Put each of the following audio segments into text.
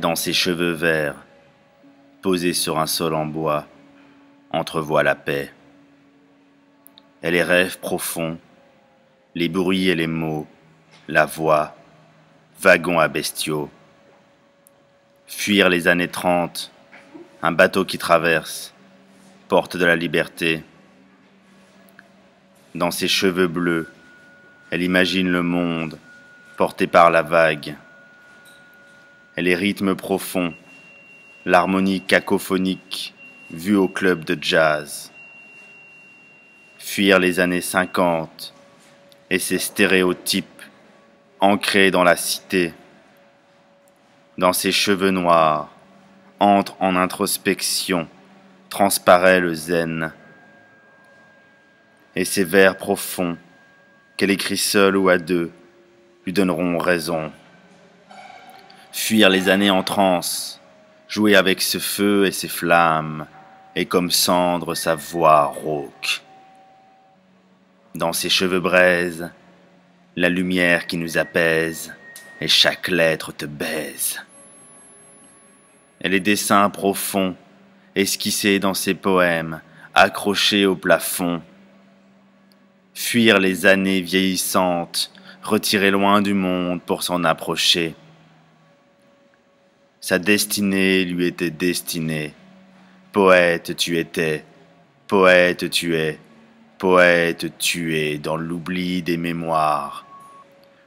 Dans ses cheveux verts, posés sur un sol en bois, entrevoit la paix. Et les rêves profonds, les bruits et les mots, la voix, wagon à bestiaux. Fuir les années 30, un bateau qui traverse, porte de la liberté. Dans ses cheveux bleus, elle imagine le monde, porté par la vague. Et les rythmes profonds, l'harmonie cacophonique, vue au club de jazz. Fuir les années 50 et ces stéréotypes ancrés dans la cité. Dans ses cheveux noirs, entre en introspection, transparaît le zen. Et ces vers profonds, qu'elle écrit seule ou à deux, lui donneront raison. Fuir les années en transe, jouer avec ce feu et ces flammes, et comme cendre sa voix rauque. Dans ses cheveux braise, la lumière qui nous apaise, et chaque lettre te baise. Et les dessins profonds, esquissés dans ses poèmes, accrochés au plafond. Fuir les années vieillissantes, retirées loin du monde pour s'en approcher. Sa destinée lui était destinée. Poète tu étais, poète tu es, poète tu es dans l'oubli des mémoires.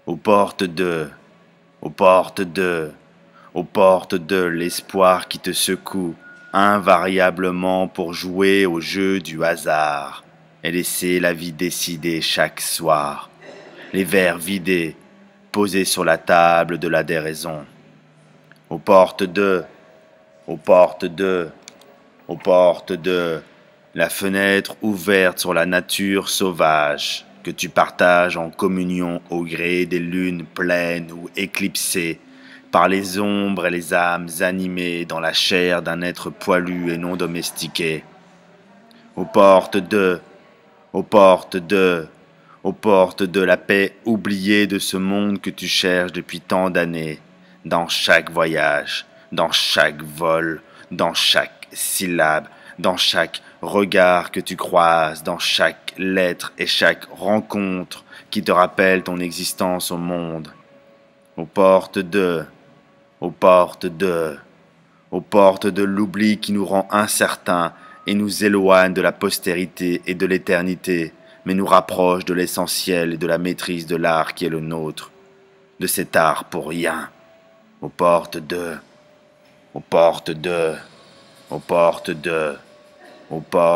Aux portes de, aux portes de, aux portes de l'espoir qui te secoue invariablement pour jouer au jeu du hasard et laisser la vie décider chaque soir. Les verres vidés, posés sur la table de la déraison. Aux portes de, aux portes de, aux portes de, la fenêtre ouverte sur la nature sauvage que tu partages en communion au gré des lunes pleines ou éclipsées par les ombres et les âmes animées dans la chair d'un être poilu et non domestiqué. Aux portes de, aux portes de, aux portes de la paix oubliée de ce monde que tu cherches depuis tant d'années, dans chaque voyage, dans chaque vol, dans chaque syllabe, dans chaque regard que tu croises, dans chaque lettre et chaque rencontre qui te rappelle ton existence au monde. Aux portes de, aux portes de, aux portes de l'oubli qui nous rend incertains et nous éloigne de la postérité et de l'éternité, mais nous rapproche de l'essentiel et de la maîtrise de l'art qui est le nôtre, de cet art pour rien. Aux portes de, aux portes de, aux portes de, aux portes